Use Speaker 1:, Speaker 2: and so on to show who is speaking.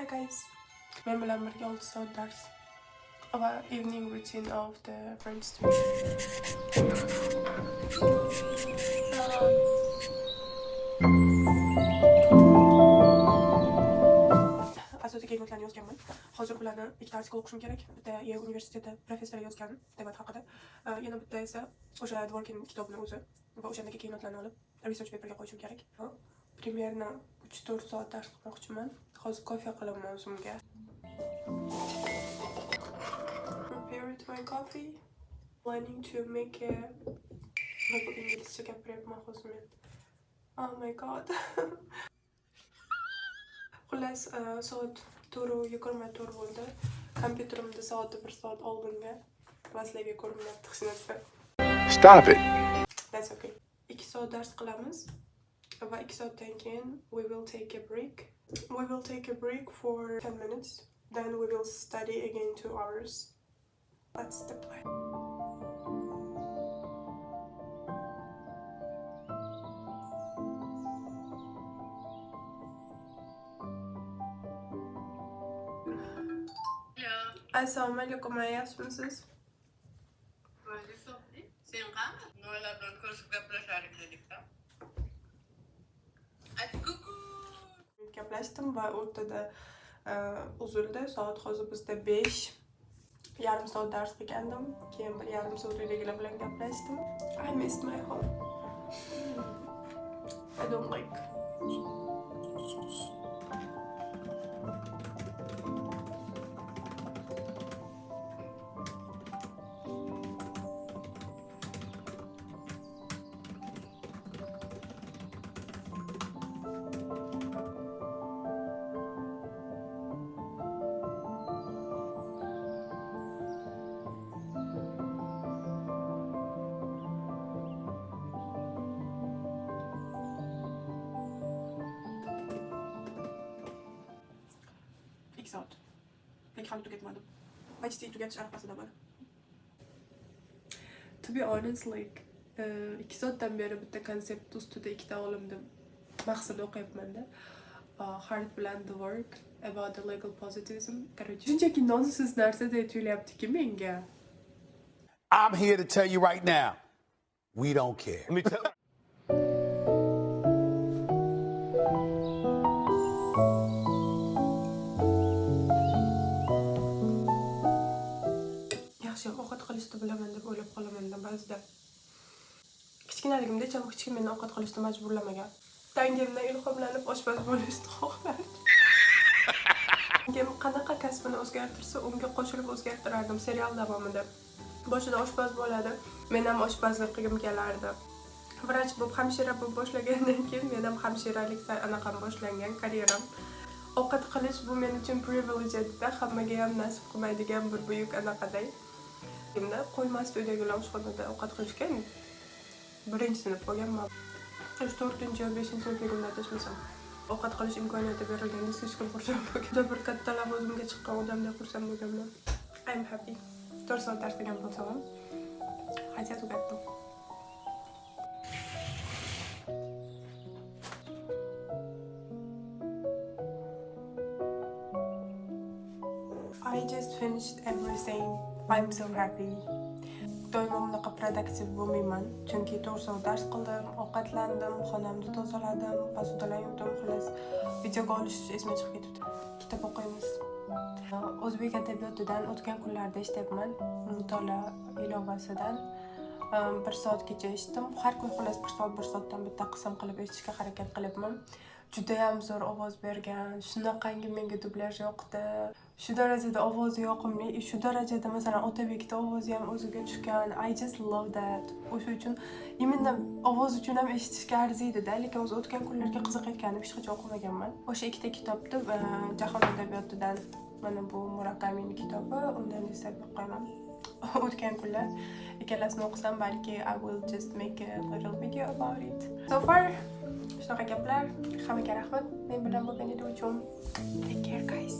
Speaker 1: Hi guys, men bilan birga 6 soat dars. Our evening routine of the French student. Asosiy keynotelarni yozganman. Hozir bularni ikkita artikel o'qishim kerak. Bitta Yale universiteti professori yozgan debat haqida. Yana bitta esa o'sha Dworkin kitobini o'zi va o'shandagi keynotelarni olib research paperga qo'yishim kerak. Примерно 3-4 soat dars qilmoqchiman. Hozir kofe qilaman o'zimga. Prepared my coffee. Planning to make a inglizcha gapiryapman hozir men. Oh my god. Xullas, soat 4:24 bo'ldi. Kompyuterimda soati 1 soat oldinga vaslarga ko'rinyapti hech narsa.
Speaker 2: Stop it.
Speaker 1: That's okay. 2 soat dars qilamiz va 2 soatdan keyin we will take a break. We will take a break for 10 minutes. Then we will study again 2 hours. That's the plan. Assalomu alaykum, yaxshimisiz?
Speaker 3: Sen qani? Nimalar bilan ko'rishib gaplashaylik dedik-da.
Speaker 1: Gaplashdim va o'rtada uzildi. Soat hozir bizda 5. Yarim soat dars qilgandim. Keyin bir yarim soat uydagilar bilan gaplashdim. I missed my home. I don't like. Soat. Lekin hali tugatmadim. Почти tugatish arafasidaman. To be honest, like 2 soatdan beri bitta konsept ustida ikkita olimni bahsida o'qiyapman-da. Hart bilan The Work about the legal positivism. Короче, shunchaki nonsense narsada tuyulyaptiki menga.
Speaker 2: I'm here to tell you right now, we don't care. Ovqat qilishni bilaman deb o'ylab qolaman ba'zida. Kichkinaligimda hech kim meni ovqat qilishga majburlamagan. Tangimdan ilhomlanib oshpaz bo'lishni xohlardim. Kim qanaqa kasbini o'zgartirsa, unga qo'shilib o'zgartirardim serial davomida. Boshida oshpaz bo'ladi, men ham oshpazlik qilgim kelardi. Vrach bo'lib, hamshira bo'lib boshlagandan keyin men ham hamshiralikdan anaqam boshlangan karyeram. Ovqat qilish bu men uchun privilege edi-da, hammaga ham nasib qilmaydigan bir buyuk anaqaday. Kimda qo'ymasdi uydagilar oshxonada ovqat qilishgan. 1-sinf bo'lganman. 4-5-sinfligimda adashmasam. Ovqat qilish imkoniyati berilganda hech kim xursand bo'lgan. Bir katta lavozimga chiqqan odamdek xursand bo'lganman. I'm happy. 4 soat dars qilgan bo'lsam ham hajat tugatdim. I just finished everything. I'm so happy. Doimo bunaqa productive bo'lmayman, chunki 4 soat dars qildim, ovqatlandim, xonamni tozaladim, posudalar yuvdim, xolos videoga olish esimga chiqib ketibdi. Kitob o'qiymiz. O'zbek adabiyotidan o'tgan kunlarda ishlayapman, mutolaa ilovasidan 1 soatgacha eshitdim. Har kun xolos 1 soatdan bitta qism qilib eshitishga harakat qilyapman. Juda ham zo'r ovoz bergan, shunaqangi menga dublyaj yoqdi. Shu darajada ovozi yoqimli, shu darajada masalan Otabekning ovozi ham o'ziga tushgan. I just love that. O'sha uchun именно ovoz uchun ham eshitishga arziydi-da, lekin o'zi o'tgan kunlarga qiziqayotganim hech qachon o'qimaganman. O'sha ikkita kitobni jahon adabiyotidan mana bu Murakamining kitobi, undan esa o'qiman. O'tgan kunlar ikkalasini o'qisam, balki I will just make a little video about it. So far shunaqa gaplar. Hammaga rahmat men bilan bo'lganingiz uchun. Take care guys.